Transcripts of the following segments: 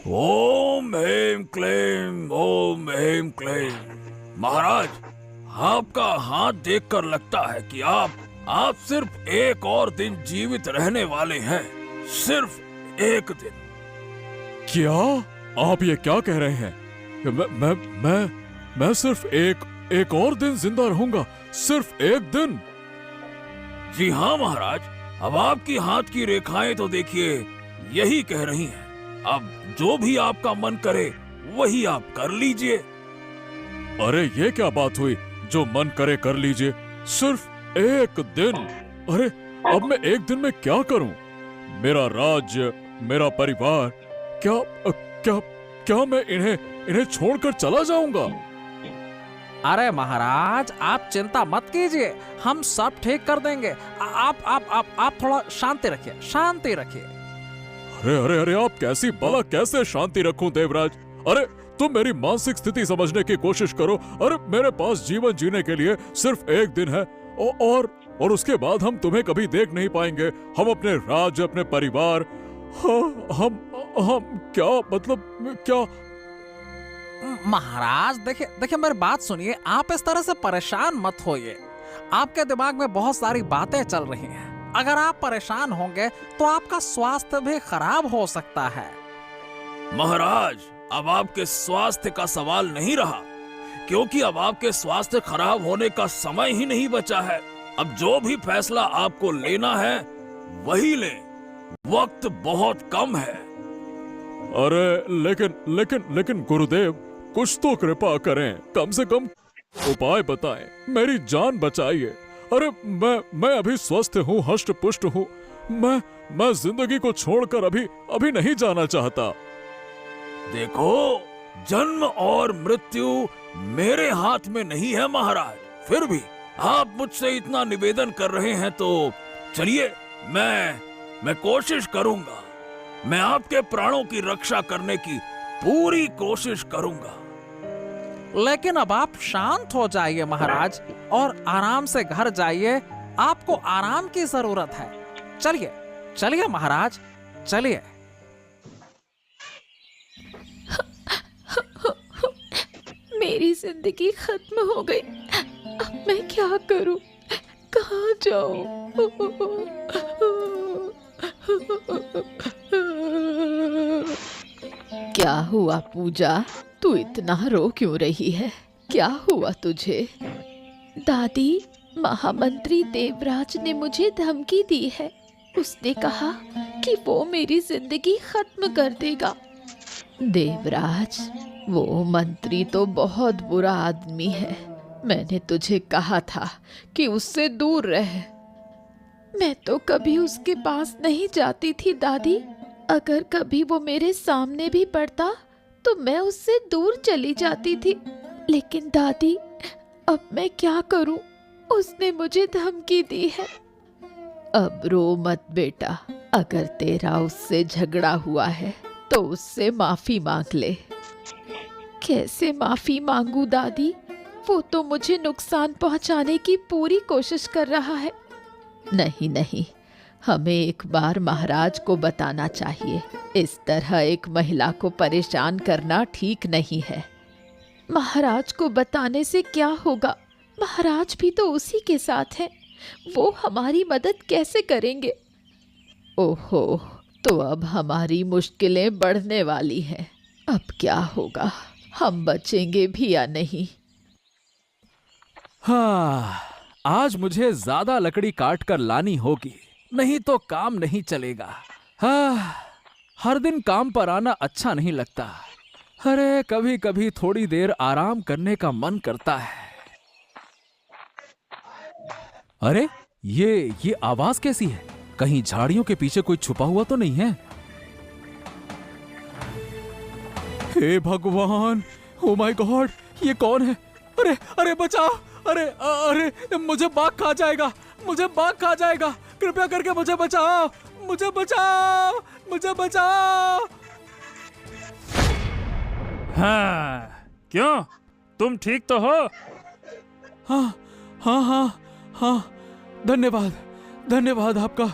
ओम ह्रीं क्लीं ओम ह्रीं क्लीं। महाराज, आपका हाथ देखकर लगता है कि आप सिर्फ एक और दिन जीवित रहने वाले हैं। सिर्फ एक दिन। क्या आप ये क्या कह रहे हैं? मैं सिर्फ एक और दिन जिंदा रहूंगा, सिर्फ एक दिन। जी हाँ महाराज, अब आपकी हाथ की रेखाएं तो देखिए, यही कह रही हैं। अब जो भी आपका मन करे वही आप कर लीजिए। अरे ये क्या बात हुई, जो मन करे कर लीजिए, सिर्फ एक दिन? अरे अब मैं एक दिन में क्या करूं? मेरा राज्य, मेरा परिवार, क्या क्या क्या मैं इन्हें छोड़कर चला जाऊंगा? अरे महाराज, आप चिंता मत कीजिए, हम सब ठीक कर देंगे। आप थोड़ा शांति रखिए, शांति रखिए। अरे अरे अरे, आप कैसे शांति रखूं देवराज? अरे तुम मेरी मानसिक स्थिति समझने की कोशिश करो। अरे मेरे पास जीवन जीने के लिए सिर्फ एक दिन है और उसके बाद हम तुम्हें कभी देख नहीं पाएंगे। हम अपने राज्य, अपने परिवार, हम क्या मतलब क्या? महाराज देखिए मेरी बात सुनिए, आप इस तरह से परेशान मत होइए। आपके दिमाग में बहुत सारी बातें चल रही हैं। अगर आप परेशान होंगे तो आपका स्वास्थ्य भी खराब हो सकता है। महाराज, अब आपके स्वास्थ्य का सवाल नहीं रहा, क्योंकि अब आपके स्वास्थ्य खराब होने का समय ही नहीं बचा है। अब जो भी फैसला आपको लेना है वही लें, वक्त बहुत कम है। अरे लेकिन गुरुदेव, कुछ तो कृपा करें, कम से कम उपाय बताएं, मेरी जान बचाइए। अरे मैं अभी स्वस्थ हूँ, हष्ट पुष्ट हूँ। मैं जिंदगी को छोड़कर अभी नहीं जाना चाहता। देखो, जन्म और मृत्यु मेरे हाथ में नहीं है महाराज। फिर भी आप मुझसे इतना निवेदन कर रहे हैं तो चलिए, मैं कोशिश करूंगा। मैं आपके प्राणों की रक्षा करने की पूरी कोशिश करूंगा। लेकिन अब आप शांत हो जाइए महाराज, और आराम से घर जाइए। आपको आराम की जरूरत है। चलिए महाराज, चलिए। मेरी जिंदगी खत्म हो गई। अब मैं क्या करूं? कहाँ जाऊं? क्या हुआ पूजा? तू इतना रो क्यों रही है? क्या हुआ तुझे? दादी, महामंत्री देवराज ने मुझे धमकी दी है। उसने कहा कि वो मेरी जिंदगी खत्म कर देगा। देवराज, वो मंत्री तो बहुत बुरा आदमी है। मैंने तुझे कहा था कि उससे दूर रह। मैं तो कभी उसके पास नहीं जाती थी दादी। अगर कभी वो मेरे सामने भी पड़ता तो मैं उससे दूर चली जाती थी। लेकिन दादी, अब मैं क्या करूं? उसने मुझे धमकी दी है। अब रो मत बेटा। अगर तेरा उससे झगड़ा हुआ है तो उससे माफी मांग ले। कैसे माफी मांगू दादी? वो तो मुझे नुकसान पहुंचाने की पूरी कोशिश कर रहा है। नहीं, हमें एक बार महाराज को बताना चाहिए। इस तरह एक महिला को परेशान करना ठीक नहीं है। महाराज को बताने से क्या होगा? महाराज भी तो उसी के साथ हैं। वो हमारी मदद कैसे करेंगे? ओहो, तो अब हमारी मुश्किलें बढ़ने वाली हैं। अब क्या होगा? हम बचेंगे भी या नहीं? हाँ, आज मुझे ज्यादा लकड़ी काट कर लानी होगी, नहीं तो काम नहीं चलेगा। हाँ, हर दिन काम पर आना अच्छा नहीं लगता। अरे कभी कभी थोड़ी देर आराम करने का मन करता है। अरे ये आवाज कैसी है? कहीं झाड़ियों के पीछे कोई छुपा हुआ तो नहीं है? हे भगवान, ओ माय गॉड, ये कौन है? अरे बचाओ! अरे मुझे बाघ खा जाएगा, मुझे बाघ खा जाएगा। कृपया करके मुझे बचाओ, मुझे बचाओ। हाँ, क्यों? तुम ठीक तो हो? हाँ, धन्यवाद आपका।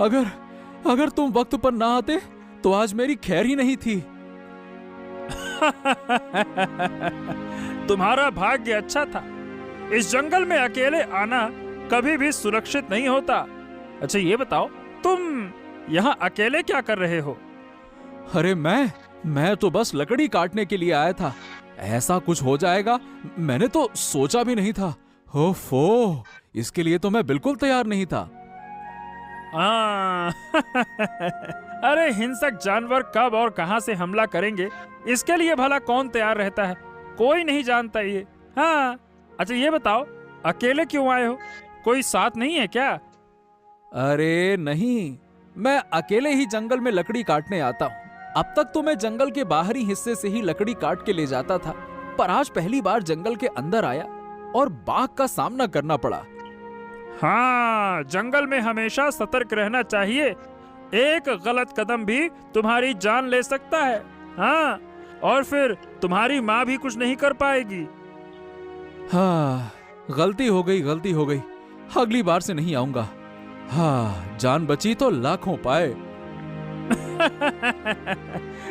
अगर तुम वक्त पर ना आते तो आज मेरी खैर ही नहीं थी। तुम्हारा भाग्य अच्छा था। इस जंगल में अकेले आना कभी भी सुरक्षित नहीं होता। अच्छा ये बताओ, तुम यहाँ अकेले क्या कर रहे हो? अरे मैं तो बस लकड़ी काटने के लिए आया था। ऐसा कुछ हो जाएगा मैंने तो सोचा भी नहीं था। ओफो, इसके लिए तो मैं बिल्कुल तैयार नहीं था। अरे हिंसक जानवर कब और कहां से हमला करेंगे, इसके लिए भला कौन तैयार रहता है? कोई नहीं जानता ये। हाँ, अच्छा ये बताओ, अकेले क्यों आए हो? कोई साथ नहीं है क्या? अरे नहीं, मैं अकेले ही जंगल में लकड़ी काटने आता हूँ। अब तक तो मैं जंगल के बाहरी हिस्से से ही लकड़ी काट के ले जाता था, पर आज पहली बार जंगल के अंदर आया और बाघ का सामना करना पड़ा। हाँ, जंगल में हमेशा सतर्क रहना चाहिए। एक गलत कदम भी तुम्हारी जान ले सकता है। हाँ, और फिर तुम्हारी माँ भी कुछ नहीं कर पाएगी। हाँ, गलती हो गई। अगली बार से नहीं आऊंगा। हाँ, जान बची तो लाखों पाए।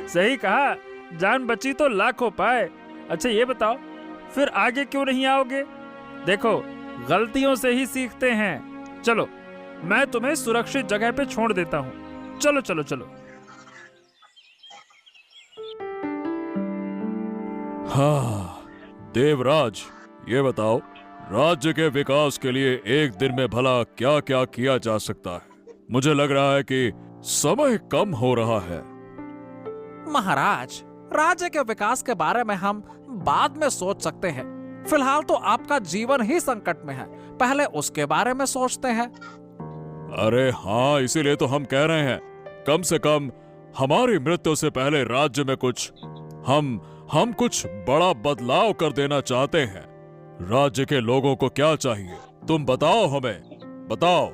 सही कहा, जान बची तो लाखों पाए। अच्छा ये बताओ, फिर आगे क्यों नहीं आओगे? देखो, गलतियों से ही सीखते हैं। चलो, मैं तुम्हें सुरक्षित जगह पे छोड़ देता हूँ। चलो चलो चलो। हाँ, देवराज, ये बताओ, राज्य के विकास के लिए एक दिन में भला क्या क्या किया जा सकता है? मुझे लग रहा है कि समय कम हो रहा है। महाराज, राज्य के विकास के बारे में हम बाद में सोच सकते हैं। फिलहाल तो आपका जीवन ही संकट में है, पहले उसके बारे में सोचते हैं। अरे हाँ, इसीलिए तो हम कह रहे हैं, कम से कम हमारी मृत्यु से पहले राज्य में कुछ हम कुछ बड़ा बदलाव कर देना चाहते हैं। राज्य के लोगों को क्या चाहिए, तुम बताओ, हमें बताओ।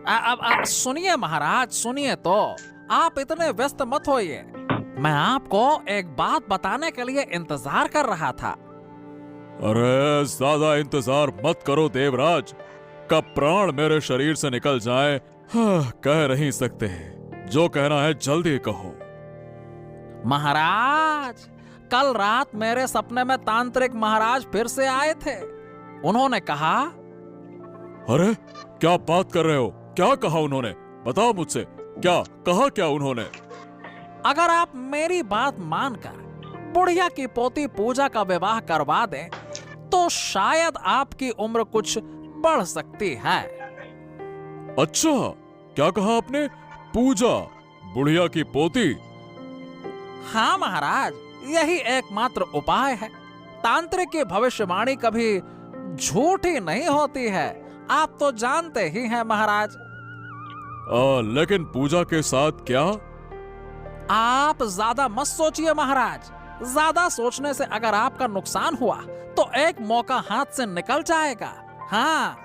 अब सुनिए महाराज, सुनिए तो। आप इतने व्यस्त मत होइए। मैं आपको एक बात बताने के लिए इंतजार कर रहा था। अरे ज्यादा इंतजार मत करो देवराज, कब प्राण मेरे शरीर से निकल जाए कह नहीं सकते। जो कहना है जल्दी कहो। महाराज, कल रात मेरे सपने में तांत्रिक महाराज फिर से आए थे। उन्होंने कहा। अरे क्या बात कर रहे हो? क्या कहा उन्होंने? बताओ मुझसे, क्या कहा? क्या उन्होंने? अगर आप मेरी बात मानकर बुढ़िया की पोती पूजा का विवाह करवा दें तो शायद आपकी उम्र कुछ बढ़ सकती है। अच्छा, क्या कहा आपने? पूजा, बुढ़िया की पोती? हाँ महाराज, यही एकमात्र उपाय है। तांत्रिक की भविष्यवाणी कभी झूठी नहीं होती है, आप तो जानते ही हैं महाराज। लेकिन पूजा के साथ क्या? आप ज्यादा मत सोचिए महाराज। ज्यादा सोचने से अगर आपका नुकसान हुआ तो एक मौका हाथ से निकल जाएगा। हाँ।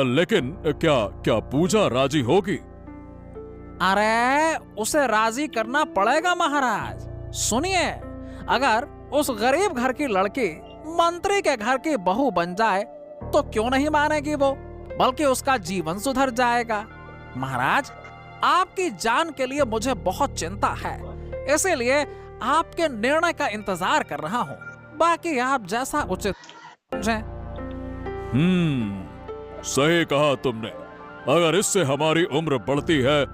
लेकिन क्या पूजा राजी होगी? अरे उसे राजी करना पड़ेगा महाराज। सुनिए, अगर उस गरीब घर की लड़की मंत्री के घर की बहू बन जाए तो क्यों नहीं मानेगी वो, बल्कि उसका जीवन सुधर जाएगा। महाराज, आपकी जान के लिए मुझे बहुत चिंता है, इसीलिए आपके निर्णय का इंतजार कर रहा हूँ। बाकी आप जैसा उचित समझें। सही कहा तुमने। अगर इससे हमारी उम्र बढ़ती है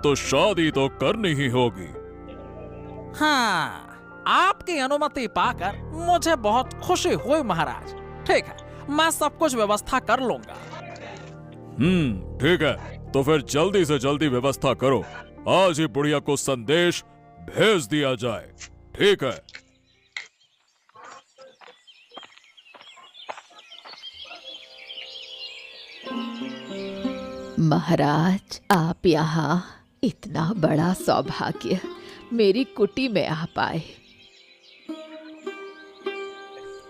तो शादी तो करनी ही होगी। हाँ, आपकी अनुमति पाकर मुझे बहुत खुशी हुई महाराज। ठीक है, मैं सब कुछ व्यवस्था कर लूंगा। ठीक है, तो फिर जल्दी से जल्दी व्यवस्था करो। आज ही बुढ़िया को संदेश भेज दिया जाए। ठीक है। महाराज, आप यहाँ, इतना बड़ा सौभाग्य मेरी कुटी में आ पाए।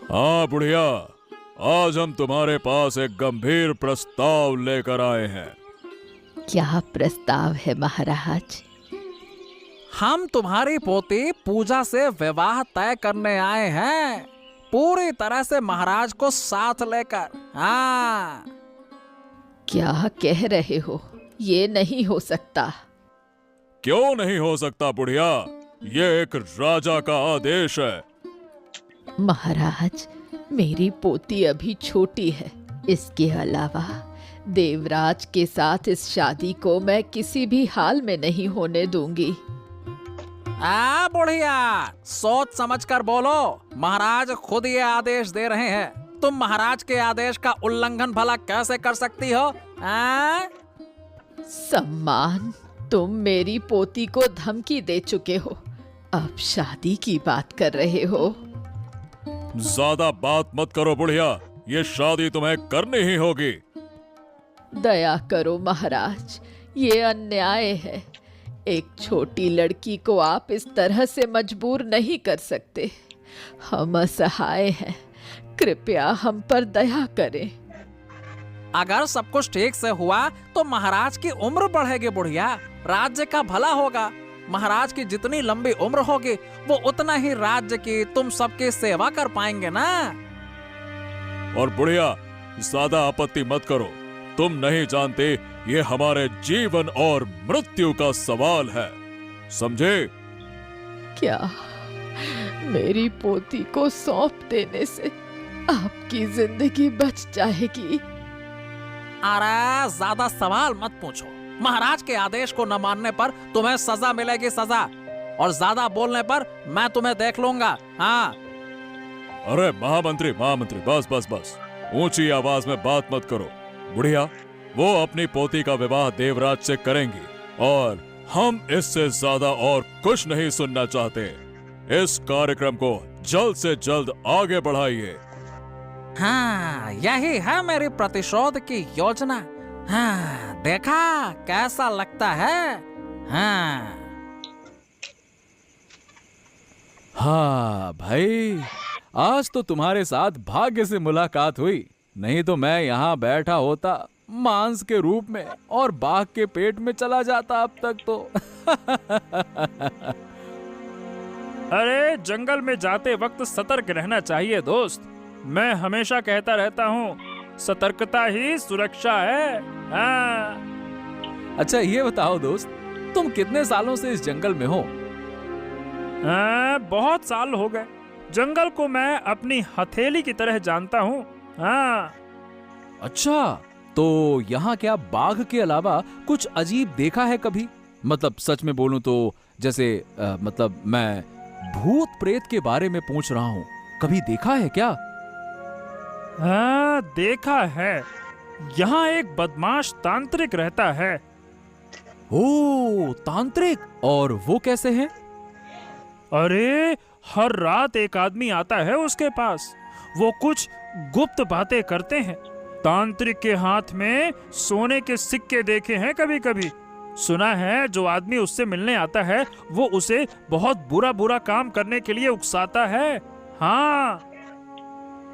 हाँ बुढ़िया, आज हम तुम्हारे पास एक गंभीर प्रस्ताव लेकर आए हैं। क्या प्रस्ताव है महाराज? हम तुम्हारी पोती पूजा से विवाह तय करने आए हैं, पूरी तरह से महाराज को साथ लेकर। हाँ। क्या कह रहे हो? ये नहीं हो सकता। क्यों नहीं हो सकता बुढ़िया? ये एक राजा का आदेश है। महाराज, मेरी पोती अभी छोटी है। इसके अलावा देवराज के साथ इस शादी को मैं किसी भी हाल में नहीं होने दूंगी। बुढ़िया, सोच समझकर बोलो। महाराज खुद ये आदेश दे रहे हैं, तुम महाराज के आदेश का उल्लंघन भला कैसे कर सकती हो? सम्मान, तुम मेरी पोती को धमकी दे चुके हो, अब शादी की बात कर रहे हो। ज्यादा बात मत करो बुढ़िया, ये शादी तुम्हें करनी ही होगी। दया करो महाराज, ये अन्याय है। एक छोटी लड़की को आप इस तरह से मजबूर नहीं कर सकते। हम असहाय हैं, कृपया हम पर दया करें। अगर सब कुछ ठीक से हुआ तो महाराज की उम्र बढ़ेगी बुढ़िया, राज्य का भला होगा। महाराज की जितनी लंबी उम्र होगी वो उतना ही राज्य की तुम सबकी सेवा कर पाएंगे ना। और बुढ़िया, ज्यादा आपत्ति मत करो, तुम नहीं जानते ये हमारे जीवन और मृत्यु का सवाल है, समझे? क्या मेरी पोती को सौंप देने से आपकी जिंदगी बच जाएगी? अरे ज्यादा सवाल मत पूछो। महाराज के आदेश को न मानने पर तुम्हें सजा मिलेगी, सजा। और ज्यादा बोलने पर मैं तुम्हें देख लूंगा। हाँ। अरे महामंत्री, बस बस बस, ऊंची आवाज में बात मत करो। बुढ़िया, वो अपनी पोती का विवाह देवराज से करेंगी और हम इससे ज्यादा और कुछ नहीं सुनना चाहते। इस कार्यक्रम को जल्द से जल्द आगे बढ़ाइए। हाँ, यही है मेरी प्रतिशोध की योजना। हाँ, देखा कैसा लगता है? हाँ भाई, आज तो तुम्हारे साथ भाग्य से मुलाकात हुई, नहीं तो मैं यहाँ बैठा होता मांस के रूप में और बाघ के पेट में चला जाता अब तक तो। अरे जंगल में जाते वक्त सतर्क रहना चाहिए दोस्त। मैं हमेशा कहता रहता हूँ, सतर्कता ही सुरक्षा है। हाँ। अच्छा ये बताओ दोस्त, तुम कितने सालों से इस जंगल में हो? बहुत साल हो गए। जंगल को मैं अपनी हथेली की तरह जानता हूँ। हाँ। अच्छा, तो यहाँ क्या बाघ के अलावा कुछ अजीब देखा है कभी? मतलब सच में बोलूं तो जैसे मतलब मैं भूत प्रेत के बारे में पूछ रहा हूँ, कभी देखा है क्या? हाँ, देखा है। यहाँ एक बदमाश तांत्रिक रहता है। ओ, तांत्रिक? और वो कैसे है? अरे हर रात एक आदमी आता है उसके पास। वो कुछ गुप्त बातें करते हैं। तांत्रिक के हाथ में सोने के सिक्के देखे हैं कभी कभी। सुना है जो आदमी उससे मिलने आता है वो उसे बहुत बुरा बुरा काम करने के लिए उकसाता है। हाँ।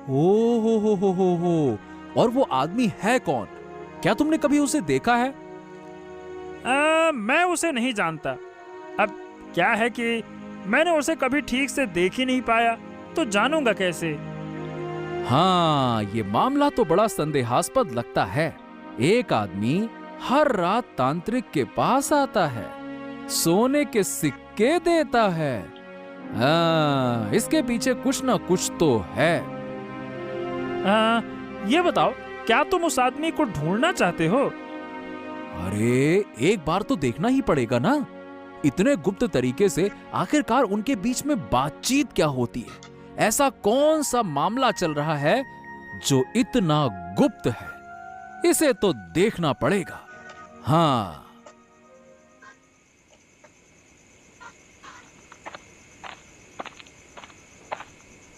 ओ हो। और वो आदमी है कौन? क्या तुमने कभी उसे देखा है? मैं उसे नहीं जानता। अब क्या है कि मैंने उसे कभी ठीक से देख ही नहीं पाया, तो जानूंगा कैसे? हाँ, ये मामला तो बड़ा संदेहास्पद लगता है। एक आदमी हर रात तांत्रिक के पास आता है, सोने के सिक्के देता है। हाँ, इसके पीछे कुछ ना कुछ तो है। ये बताओ, क्या तुम उस आदमी को ढूंढना चाहते हो? अरे एक बार तो देखना ही पड़ेगा ना। इतने गुप्त तरीके से आखिरकार उनके बीच में बातचीत क्या होती है? ऐसा कौन सा मामला चल रहा है जो इतना गुप्त है? इसे तो देखना पड़ेगा। हाँ।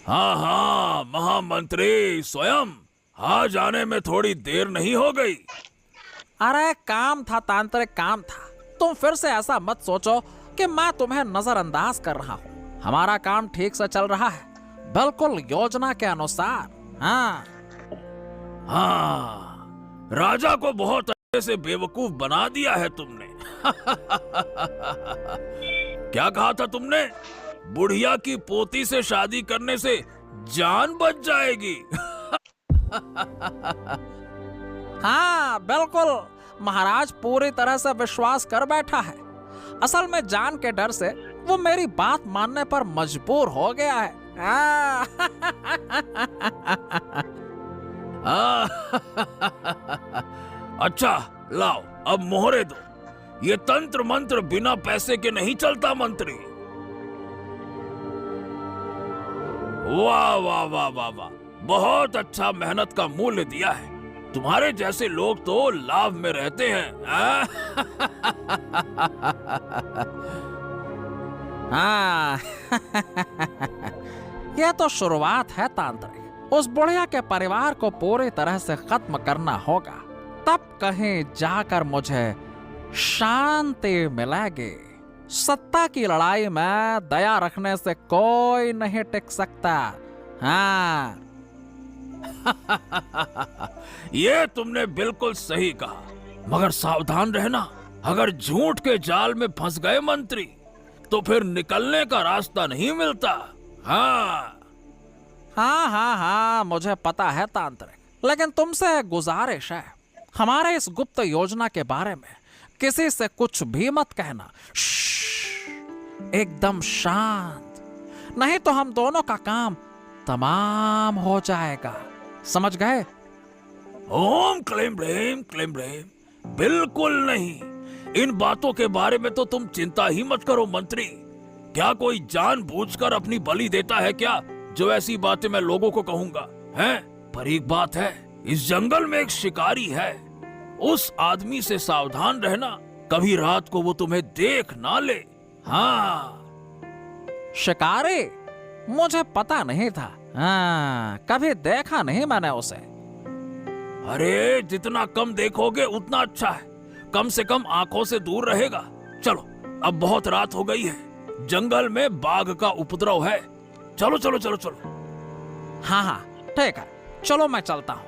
हाँ, महामंत्री स्वयं। आज आने में थोड़ी देर नहीं हो गई? अरे काम था तांत्रिक, काम था। तुम फिर से ऐसा मत सोचो कि मैं तुम्हें नजरअंदाज कर रहा हूँ। हमारा काम ठीक से चल रहा है, बिल्कुल योजना के अनुसार। हाँ। हाँ, राजा को बहुत अच्छे से बेवकूफ बना दिया है तुमने। क्या कहा था तुमने? बुढ़िया की पोती से शादी करने से जान बच जाएगी। हाँ बिल्कुल, महाराज पूरी तरह से विश्वास कर बैठा है। असल में जान के डर से वो मेरी बात मानने पर मजबूर हो गया है। अच्छा लाओ, अब मोहरे दो। ये तंत्र मंत्र बिना पैसे के नहीं चलता मंत्री। वाह वाह वाह वाह वाह, बहुत अच्छा मेहनत का मूल्य दिया है। तुम्हारे जैसे लोग तो लाभ में रहते हैं। हाँ। यह तो शुरुआत है तांत्रिक। उस बुढ़िया के परिवार को पूरी तरह से खत्म करना होगा, तब कहीं जाकर मुझे शांति मिलेगी। सत्ता की लड़ाई में दया रखने से कोई नहीं टिक सकता। हाँ। ये तुमने बिल्कुल सही कहा, मगर सावधान रहना। अगर झूठ के जाल में फंस गए मंत्री तो फिर निकलने का रास्ता नहीं मिलता। हाँ हाँ हाँ हाँ, मुझे पता है तांत्रिक, लेकिन तुमसे गुजारिश है, हमारे इस गुप्त योजना के बारे में किसी से कुछ भी मत कहना। एकदम शांत, नहीं तो हम दोनों का काम तमाम हो जाएगा। समझ गए? ओम क्लीम ब्लीम, बिल्कुल नहीं। इन बातों के बारे में तो तुम चिंता ही मत करो मंत्री। क्या कोई जानबूझकर अपनी बलि देता है क्या, जो ऐसी बातें मैं लोगों को कहूंगा? हैं? पर एक बात है, इस जंगल में एक शिकारी है। उस आदमी से सावधान रहना, कभी रात को वो तुम्हें देख ना ले। हाँ। शिकारी? मुझे पता नहीं था। हाँ, कभी देखा नहीं मैंने उसे। अरे जितना कम देखोगे उतना अच्छा है, कम से कम आंखों से दूर रहेगा। चलो, अब बहुत रात हो गई है, जंगल में बाघ का उपद्रव है। चलो चलो चलो चलो। हाँ हाँ ठीक है, चलो मैं चलता हूँ।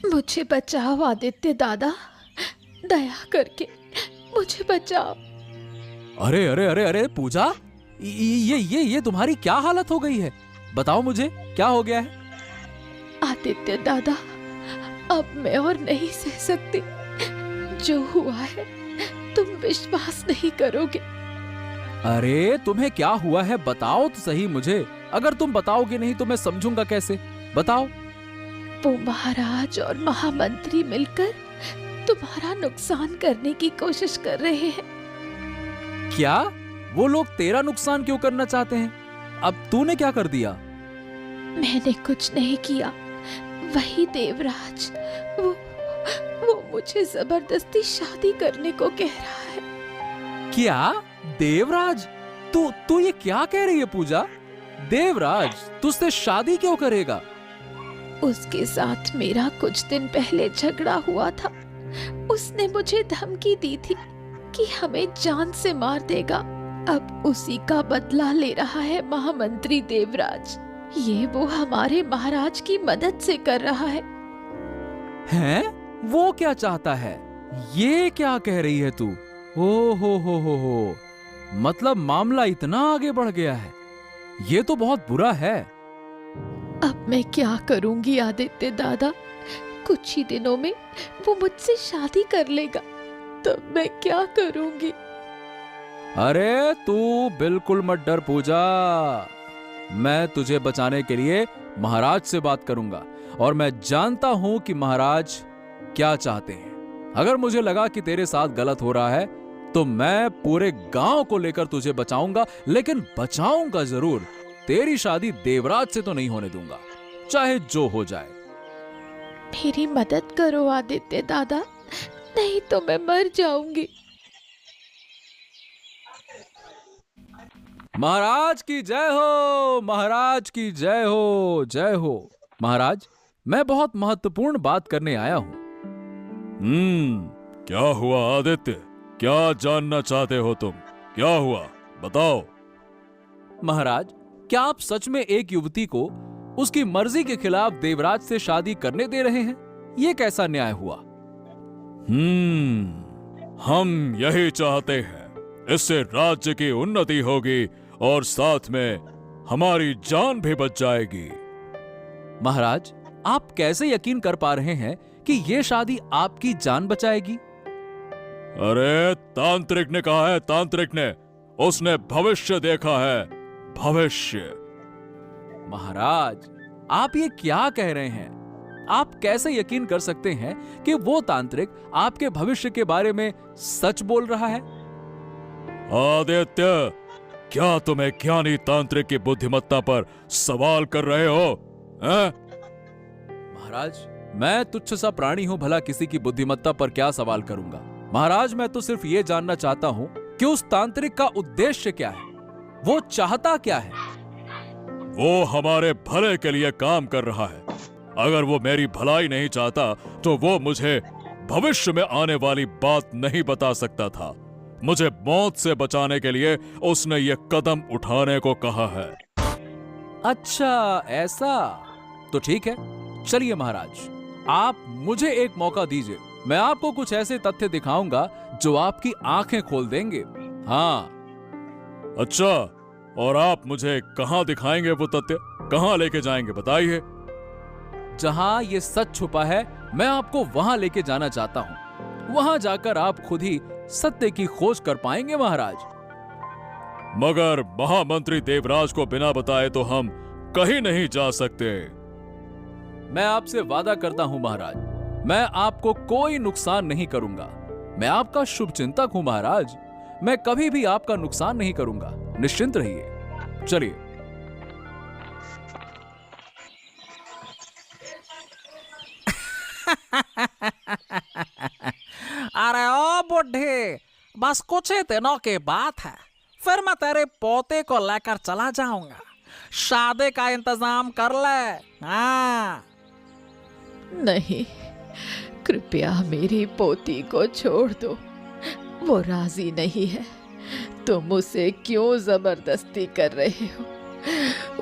मुझे बचाओ आदित्य दादा, दया करके मुझे बचाओ। अरे अरे अरे अरे पूजा, ये तुम्हारी क्या हालत हो गई है? बताओ मुझे, क्या हो गया है? आदित्य दादा, अब मैं और नहीं सह सकती। जो हुआ है तुम विश्वास नहीं करोगे। अरे तुम्हें क्या हुआ है, बताओ तो सही मुझे। अगर तुम बताओगे नहीं तो मैं समझूंगा कैसे, बताओ। वो महाराज और महामंत्री मिलकर तुम्हारा नुकसान करने की कोशिश कर रहे हैं। क्या? वो लोग तेरा नुकसान क्यों करना चाहते हैं? अब तूने क्या कर दिया? मैंने कुछ नहीं किया, वही देवराज, वो मुझे जबरदस्ती शादी करने को कह रहा है। क्या? देवराज? तू ये क्या कह रही है पूजा? देवराज तुझसे शादी क्यों करेगा? उसके साथ मेरा कुछ दिन पहले झगड़ा हुआ था। उसने मुझे धमकी दी थी कि हमें जान से मार देगा। अब उसी का बदला ले रहा है महामंत्री देवराज। ये वो हमारे महाराज की मदद से कर रहा है। हैं? वो क्या चाहता है? ये क्या कह रही है तू? ओ हो, मतलब मामला इतना आगे बढ़ गया है। ये तो बहुत बुरा है। अब मैं क्या करूंगी आदित्य दादा? कुछ ही दिनों में वो मुझसे शादी कर लेगा, तब मैं क्या करूंगी? अरे तू बिल्कुल मत डर पूजा, मैं तुझे बचाने के लिए महाराज से बात करूंगा और मैं जानता हूं कि महाराज क्या चाहते हैं। अगर मुझे लगा कि तेरे साथ गलत हो रहा है तो मैं पूरे गांव को लेकर तुझे बचाऊंगा, लेकिन बचाऊंगा जरूर। तेरी शादी देवराज से तो नहीं होने दूंगा, चाहे जो हो जाए। मेरी मदद करो आदित्य दादा, नहीं तो मैं मर जाऊंगी। महाराज की जय हो, महाराज की जय हो, जय हो। महाराज, मैं बहुत महत्वपूर्ण बात करने आया हूं। क्या हुआ आदित्य? क्या जानना चाहते हो तुम? क्या हुआ, बताओ। महाराज, क्या आप सच में एक युवती को उसकी मर्जी के खिलाफ देवराज से शादी करने दे रहे हैं? यह कैसा न्याय हुआ? हम यही चाहते हैं। इससे राज्य की उन्नति होगी और साथ में हमारी जान भी बच जाएगी। महाराज, आप कैसे यकीन कर पा रहे हैं कि ये शादी आपकी जान बचाएगी? अरे तांत्रिक ने कहा है, तांत्रिक ने, उसने भविष्य देखा है, भविष्य। महाराज, आप ये क्या कह रहे हैं? आप कैसे यकीन कर सकते हैं कि वो तांत्रिक आपके भविष्य के बारे में सच बोल रहा है? आदित्य, क्या तुम्हें ज्ञानी तांत्रिक की बुद्धिमत्ता पर सवाल कर रहे हो? हैं? महाराज, मैं तुच्छ सा प्राणी हूं, भला किसी की बुद्धिमत्ता पर क्या सवाल करूंगा? महाराज, मैं तो सिर्फ ये जानना चाहता हूं कि उस तांत्रिक का उद्देश्य क्या है, वो चाहता क्या है? वो हमारे भले के लिए काम कर रहा है। अगर वो मेरी भलाई नहीं चाहता तो वो मुझे भविष्य में आने वाली बात नहीं बता सकता था। मुझे मौत से बचाने के लिए उसने ये कदम उठाने को कहा है। अच्छा, ऐसा तो ठीक है। चलिए महाराज, आप मुझे एक मौका दीजिए, मैं आपको कुछ ऐसे तथ्य दिखाऊंगा जो आपकी आंखें खोल देंगे। हाँ। अच्छा, और आप मुझे कहां दिखाएंगे वो तथ्य? कहां लेके जाएंगे, बताइए। जहां ये सच छुपा है, मैं आपको वहां लेके जाना चाहता हूं। वहां जाकर आप खुद ही सत्य की खोज कर पाएंगे महाराज। मगर महामंत्री देवराज को बिना बताए तो हम कहीं नहीं जा सकते। मैं आपसे वादा करता हूं महाराज, मैं आपको कोई नुकसान नहीं करूंगा। मैं आपका शुभ चिंतक हूं महाराज, मैं कभी भी आपका नुकसान नहीं करूंगा, निश्चिंत रहिए। चलिए। अरे ओ बुढ़े, बस कुछ ही दिनों की बात है, फिर मैं तेरे पोते को लेकर चला जाऊंगा। शादी का इंतजाम कर ले। हाँ। नहीं, कृपया मेरी पोती को छोड़ दो, वो राजी नहीं है। तुम उसे क्यों जबरदस्ती कर रहे हो?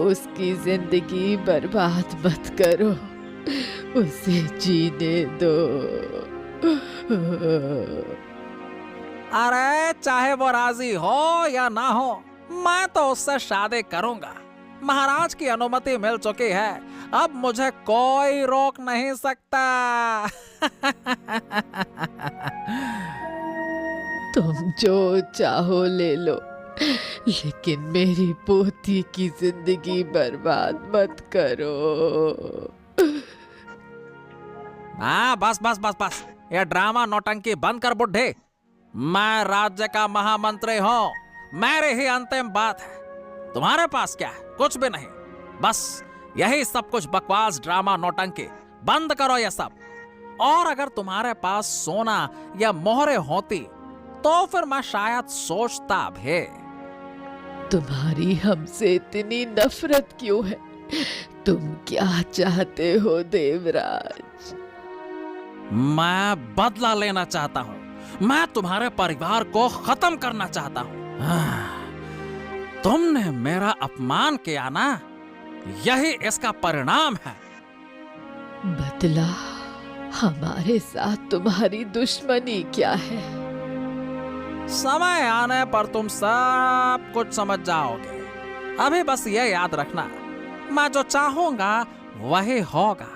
उसकी जिंदगी बर्बाद मत करो, उसे जीने दो। अरे चाहे वो राजी हो या ना हो, मैं तो उससे शादी करूंगा। महाराज की अनुमति मिल चुकी है, अब मुझे कोई रोक नहीं सकता। तुम जो चाहो ले लो, लेकिन मेरी पोती की जिंदगी बर्बाद मत करो। हाँ, बस बस बस बस, ये ड्रामा नौटंकी बंद कर बुढ़े। मैं राज्य का महामंत्री हूँ, मेरी ही अंतिम बात है। तुम्हारे पास क्या है? कुछ भी नहीं। बस यही सब कुछ बकवास, ड्रामा, नौटंकी बंद करो ये सब। और अगर तुम्हारे पास सोना या मोहरे होती तो फिर मैं शायद सोचता भी। तुम्हारी हमसे इतनी नफरत क्यों है? तुम क्या चाहते हो देवराज? मैं बदला लेना चाहता हूँ, मैं तुम्हारे परिवार को खत्म करना चाहता हूँ। तुमने मेरा अपमान किया ना, यही इसका परिणाम है। बदला? हमारे साथ तुम्हारी दुश्मनी क्या है? समय आने पर तुम सब कुछ समझ जाओगे। अभी बस ये याद रखना, मैं जो चाहूंगा वही होगा।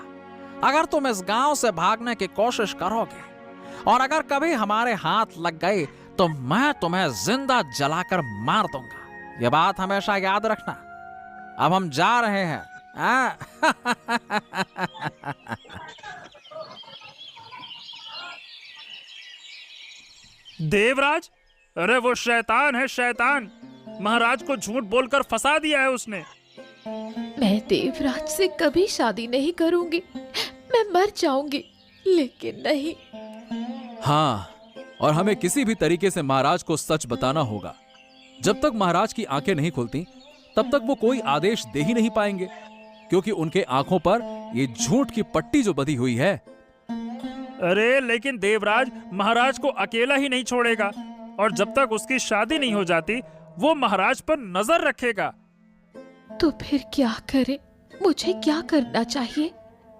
अगर तुम इस गांव से भागने की कोशिश करोगे और अगर कभी हमारे हाथ लग गई तो मैं तुम्हें जिंदा जलाकर मार दूंगा। ये बात हमेशा याद रखना। अब हम जा रहे हैं। देवराज, अरे वो शैतान है, शैतान। महाराज को झूठ बोलकर फंसा दिया है उसने। मैं देवराज से कभी शादी नहीं करूंगी, मैं मर जाऊंगी, लेकिन नहीं। हाँ, और हमें किसी भी तरीके से महाराज को सच बताना होगा। जब तक महाराज की आंखें नहीं खुलती तब तक वो कोई आदेश दे ही नहीं पाएंगे, क्योंकि उनके आंखों पर ये झूठ की पट्टी जो बंधी हुई है। अरे लेकिन देवराज महाराज को अकेला ही नहीं छोड़ेगा, और जब तक उसकी शादी नहीं हो जाती वो महाराज पर नजर रखेगा। तो फिर क्या करें? मुझे क्या करना चाहिए?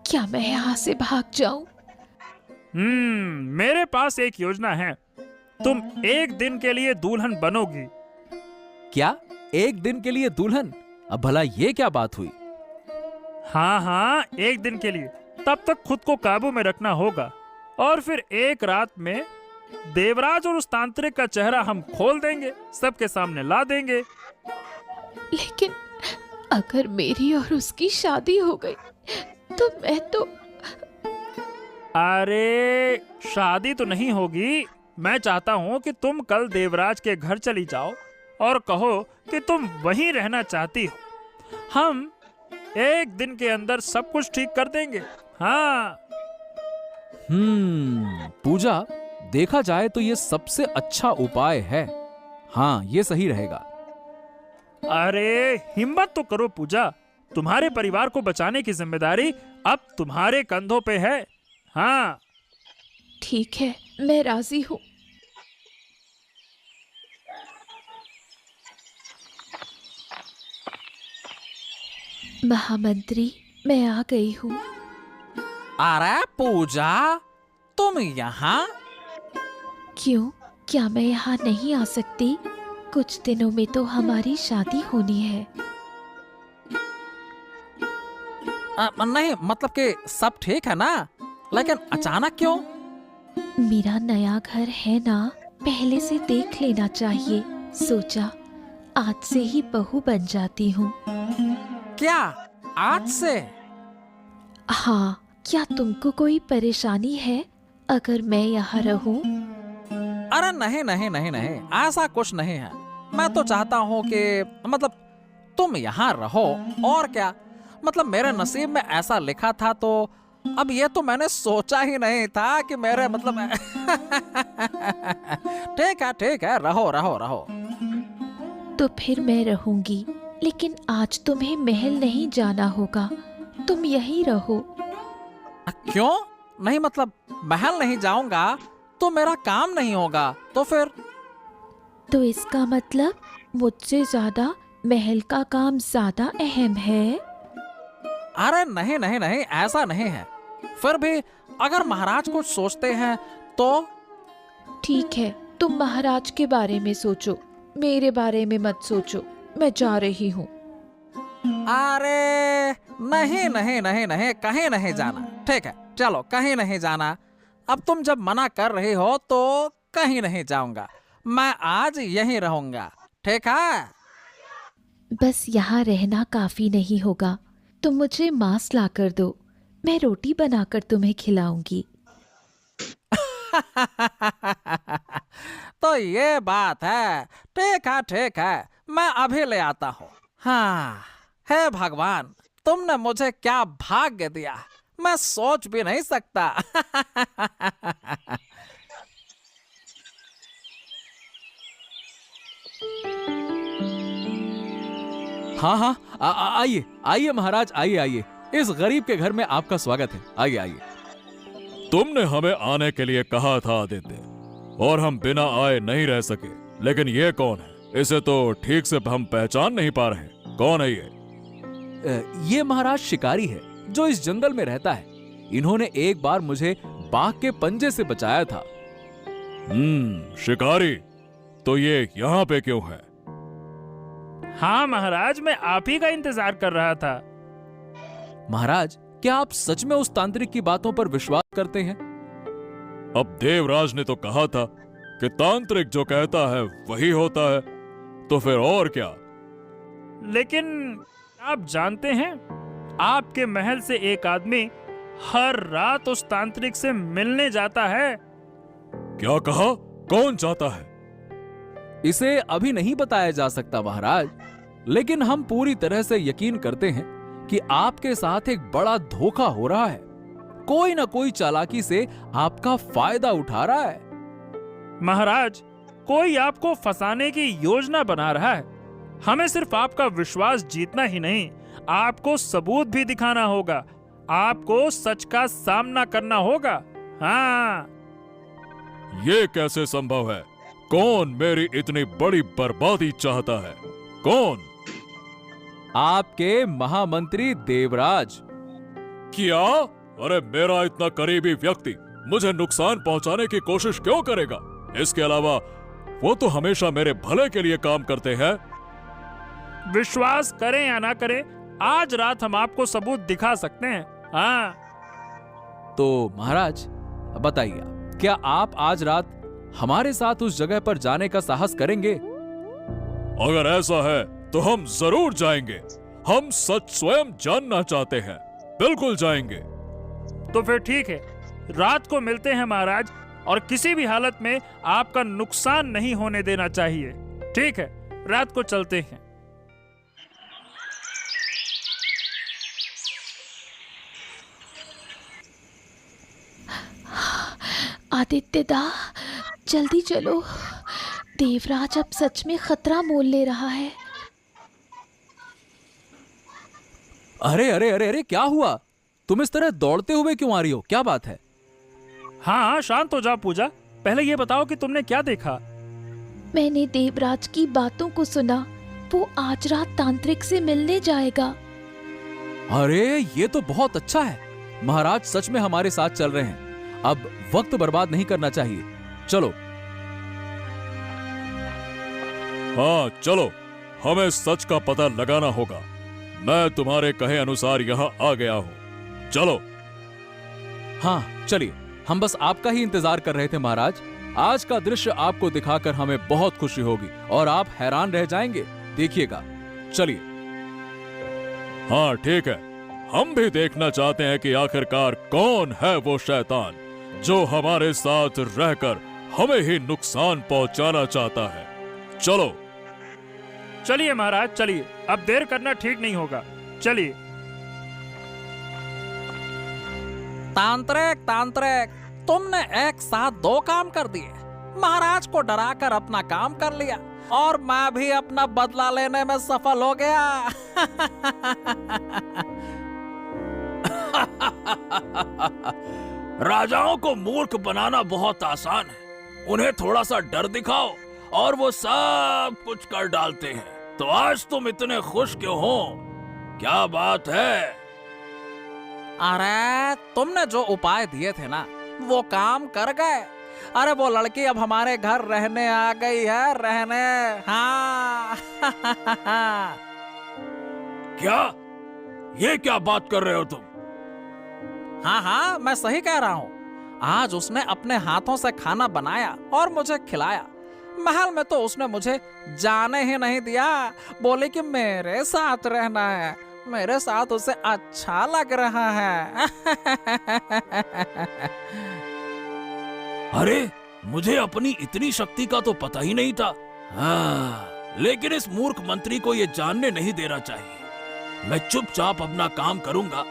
क्या मैं यहाँ से भाग जाऊं? मेरे पास एक योजना है। तुम एक दिन के लिए दुल्हन बनोगी। क्या? एक दिन के लिए दुल्हन? अब भला ये क्या बात हुई? हाँ हाँ, एक दिन के लिए। तब तक खुद को काबू में रखना होगा और फिर एक रात में देवराज और उस तांत्रिक का चेहरा हम खोल देंगे, सबके सामने ला देंगे। लेकिन अगर मेरी और उसकी शादी हो गई तो मैं तो... अरे शादी तो नहीं होगी। मैं चाहता हूँ कि तुम कल देवराज के घर चली जाओ और कहो कि तुम वहीं रहना चाहती हो। हम एक दिन के अंदर सब कुछ ठीक कर देंगे। हाँ। पूजा, देखा जाए तो ये सबसे अच्छा उपाय है। हाँ, ये सही रहेगा। अरे हिम्मत तो करो पूजा, तुम्हारे परिवार को बचाने की जिम्मेदारी अब तुम्हारे कंधों पे है। हाँ ठीक है, मैं राजी हूँ। महामंत्री, मैं आ गई हूँ। अरे पूजा, तुम यहाँ? क्यों, क्या मैं यहाँ नहीं आ सकती? कुछ दिनों में तो हमारी शादी होनी है। नहीं, मतलब कि सब ठीक है ना, लेकिन अचानक क्यों? मेरा नया घर है ना, पहले से देख लेना चाहिए। सोचा आज से ही बहू बन जाती हूँ। क्या आज से? हाँ, क्या तुमको कोई परेशानी है अगर मैं यहाँ रहूँ? अरे नहीं नहीं नहीं नहीं, ऐसा कुछ नहीं है। मैं तो चाहता हूँ कि मतलब तुम यहाँ रहो, और क्या। मतलब मेरे नसीब में ऐसा लिखा था, तो अब ये तो मैंने सोचा ही नहीं था कि मेरे मतलब ठीक है, रहो रहो रहो। तो फिर मैं रहूंगी, लेकिन आज तुम्हें महल नहीं जाना होगा, तुम यहीं रहो। क्यों नहीं? मतलब महल नहीं जाऊंगा तो मेरा काम नहीं होगा, तो फिर? तो इसका मतलब मुझसे ज्यादा महल का काम ज्यादा अहम है? अरे नहीं नहीं नहीं, ऐसा नहीं है। फिर भी अगर महाराज कुछ सोचते हैं तो? ठीक है, तुम महाराज के बारे में सोचो, मेरे बारे में मत सोचो। मैं जा रही हूँ। अरे नहीं नहीं नहीं नहीं, कहीं नहीं जाना। ठीक है, चलो, कहीं नहीं जाना। अब तुम जब मना कर रही हो तो कहीं नहीं जाऊंगा, मैं आज यहीं रहूंगा। ठीक है? बस यहाँ रहना काफी नहीं होगा, तुम मुझे मांस ला कर दो, मैं रोटी बनाकर तुम्हें खिलाऊंगी। तो ये बात है। ठीक है, मैं अभी ले आता हूँ। हाँ, हे भगवान, तुमने मुझे क्या भाग्य दिया, मैं सोच भी नहीं सकता। हाँ हाँ, आइए आइए महाराज, आइए। इस गरीब के घर में आपका स्वागत है। आइए। तुमने हमें आने के लिए कहा था आदित्य, और हम बिना आए नहीं रह सके। लेकिन ये कौन है? इसे तो ठीक से हम पहचान नहीं पा रहे। कौन है ये महाराज शिकारी है जो इस जंगल में रहता है। इन्होंने एक बार मुझे बाघ के पंजे से बचाया था। शिकारी, तो ये यहाँ पे क्यों है? हाँ महाराज, मैं आप ही का इंतजार कर रहा था। महाराज, क्या आप सच में उस तांत्रिक की बातों पर विश्वास करते हैं? अब देवराज ने तो कहा था कि तांत्रिक जो कहता है वही होता है, तो फिर और क्या? लेकिन आप जानते हैं, आपके महल से एक आदमी हर रात उस तांत्रिक से मिलने जाता है। क्या कहा? कौन जाता है? इसे अभी नहीं बताया जा सकता महाराज, लेकिन हम पूरी तरह से यकीन करते हैं कि आपके साथ एक बड़ा धोखा हो रहा है। कोई ना कोई चालाकी से आपका फायदा उठा रहा है। महाराज, कोई आपको फंसाने की योजना बना रहा है। हमें सिर्फ आपका विश्वास जीतना ही नहीं, आपको सबूत भी दिखाना होगा। आपको सच का सामना करना होगा। हाँ। ये कैसे संभव है? कौन मेरी इतनी बड़ी बर्बादी चाहता है? कौन? आपके महामंत्री देवराज। क्या? अरे मेरा इतना करीबी व्यक्ति मुझे नुकसान पहुंचाने की कोशिश क्यों करेगा? इसके अलावा वो तो हमेशा मेरे भले के लिए काम करते हैं। विश्वास करें या ना करें, आज रात हम आपको सबूत दिखा सकते हैं। हाँ, तो महाराज बताइए, क्या आप आज रात हमारे साथ उस जगह पर जाने का साहस करेंगे? अगर ऐसा है तो हम जरूर जाएंगे। हम सच स्वयं जानना चाहते हैं। बिल्कुल जाएंगे। तो फिर ठीक है, रात को मिलते हैं महाराज, और किसी भी हालत में आपका नुकसान नहीं होने देना चाहिए। ठीक है, रात को चलते हैं। आदित्यदा, जल्दी चलो, देवराज अब सच में खतरा मोल ले रहा है। अरे अरे अरे अरे, क्या हुआ? तुम इस तरह दौड़ते हुए क्यों आ रही हो? क्या बात है? हाँ, शांत हो जाओ पूजा। पहले ये बताओ कि तुमने क्या देखा। मैंने देवराज की बातों को सुना। वो आज रात तांत्रिक से मिलने जाएगा। अरे ये तो बहुत अच्छा है। महाराज सच में हमारे साथ चल रहे हैं। अब वक्त बर्बाद नहीं करना चाहिए। चलो। हाँ चलो, हमें सच का पता लगाना होगा। मैं तुम्हारे कहे अनुसार यहाँ आ गया हूँ। चलो। हाँ चलिए, हम बस आपका ही इंतजार कर रहे थे महाराज। आज का दृश्य आपको दिखाकर हमें बहुत खुशी होगी और आप हैरान रह जाएंगे। देखिएगा, चलिए। हाँ ठीक है, हम भी देखना चाहते हैं कि आखिरकार कौन है वो शैतान जो हमारे साथ रहकर हमें ही नुकसान पहुंचाना चाहता है। चलो। चलिए महाराज, चलिए, अब देर करना ठीक नहीं होगा। चलिए। तांत्रिक, तांत्रिक, तुमने एक साथ दो काम कर दिए। महाराज को डराकर अपना काम कर लिया और मैं भी अपना बदला लेने में सफल हो गया। राजाओं को मूर्ख बनाना बहुत आसान है। उन्हें थोड़ा सा डर दिखाओ और वो सब कुछ कर डालते हैं। तो आज तुम इतने खुश क्यों हो? क्या बात है? अरे तुमने जो उपाय दिए थे ना, वो काम कर गए। अरे वो लड़की अब हमारे घर रहने आ गई है, रहने। हाँ। क्या? ये क्या बात कर रहे हो तुम? हाँ हाँ, मैं सही कह रहा हूँ। आज उसने अपने हाथों से खाना बनाया और मुझे खिलाया। महल में तो उसने मुझे जाने ही नहीं दिया। बोले कि मेरे साथ रहना है, मेरे साथ उसे अच्छा लग रहा है। अरे, मुझे अपनी इतनी शक्ति का तो पता ही नहीं था। हाँ, लेकिन इस मूर्ख मंत्री को ये जानने नहीं देना चाहिए। मैं चुपचाप अपना काम करूंगा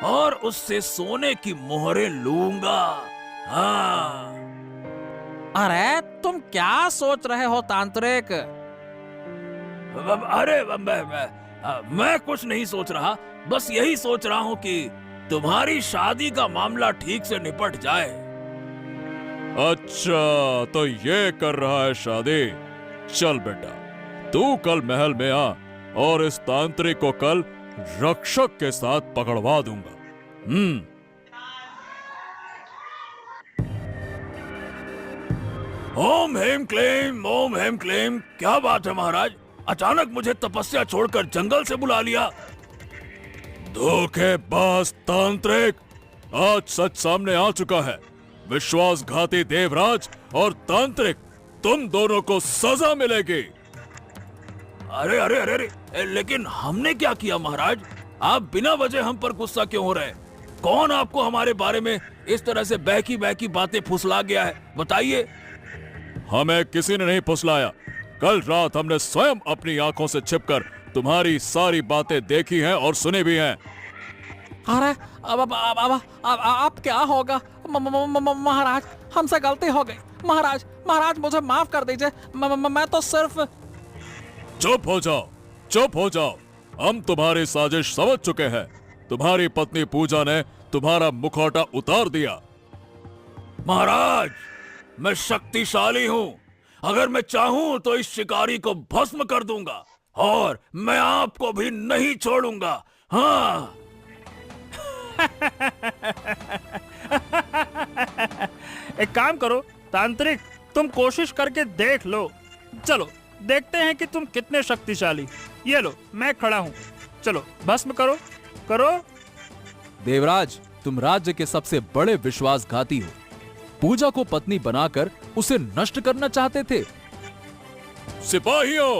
और उससे सोने की मोहरें लूंगा। हाँ। अरे तुम क्या सोच रहे हो तांत्रिक? अरे मैं कुछ नहीं सोच रहा। बस यही सोच रहा हूँ कि तुम्हारी शादी का मामला ठीक से निपट जाए। अच्छा, तो ये कर रहा है शादी। चल बेटा, तू कल महल में आ और इस तांत्रिक को कल रक्षक के साथ पकड़वा दूंगा। ओम हेम क्लेम, ओम हेम क्लेम। क्या बात है महाराज? अचानक मुझे तपस्या छोड़कर जंगल से बुला लिया। धोखेबाज तांत्रिक, आज सच सामने आ चुका है। विश्वासघाती देवराज और तांत्रिक, तुम दोनों को सजा मिलेगी। अरे अरे अरे अरे, लेकिन हमने क्या किया महाराज? आप बिना वजह हम पर गुस्सा क्यों हो रहे? कौन आपको हमारे बारे में इस तरह से बहकी बहकी बातें फुसला गया है? बताइए। हमें किसी ने नहीं फुसलाया। कल रात हमने स्वयं अपनी आंखों से छिपकर तुम्हारी सारी बातें देखी हैं और सुनी भी हैं। अरे अब क्या होगा? महाराज, हमसे गलती हो गई। महाराज, महाराज मुझे माफ कर दीजिए। मैं तो सिर्फ। चुप हो जाओ, चुप हो जाओ। हम तुम्हारी साजिश समझ चुके हैं। तुम्हारी पत्नी पूजा ने तुम्हारा मुखौटा उतार दिया। महाराज, मैं शक्तिशाली हूँ। अगर मैं चाहूँ तो इस शिकारी को भस्म कर दूंगा और मैं आपको भी नहीं छोड़ूंगा। हाँ। एक काम करो तांत्रिक, तुम कोशिश करके देख लो। चलो देखते हैं कि तुम कितने शक्तिशाली। ये लो, मैं खड़ा हूँ। चलो भस्म करो करो। देवराज, तुम राज्य के सबसे बड़े विश्वासघाती हो। पूजा को पत्नी बनाकर उसे नष्ट करना चाहते थे। सिपाहियों,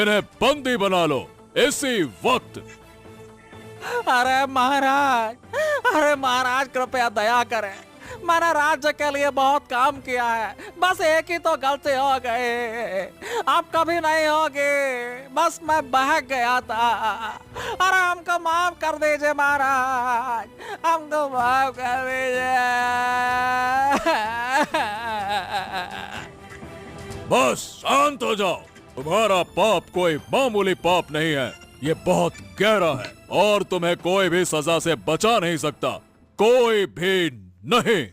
इन्हें बंदी बना लो इसी वक्त। अरे महाराज, अरे महाराज कृपया दया करें। मैंने राज्य के लिए बहुत काम किया है, बस एक ही तो गलती हो गई, अब कभी नहीं होगी, बस मैं बहक गया था। अरे हमको माफ कर दीजिए महाराज, हमको माफ कर दीजिए। बस शांत हो जाओ। तुम्हारा पाप कोई मामूली पाप नहीं है, ये बहुत गहरा है और तुम्हें कोई भी सजा से बचा नहीं सकता, कोई भी नहीं।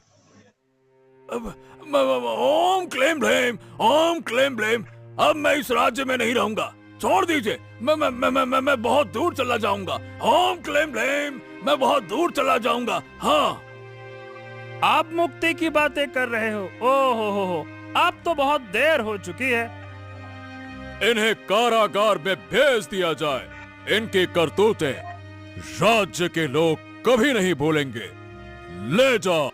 ओम क्लेम ब्लेम, ओम क्लेम ब्लेम। अब मैं इस राज्य में नहीं रहूंगा, छोड़ दीजिए। मैं बहुत दूर चला जाऊंगा। ओम क्लेम ब्लेम, मैं बहुत दूर चला जाऊंगा। हाँ, आप मुक्ति की बातें कर रहे हो? ओ हो, अब तो बहुत देर हो चुकी है। इन्हें कारागार में भेज दिया जाए। इनकी करतूतें राज्य के लोग कभी नहीं भूलेंगे। ले जाओ।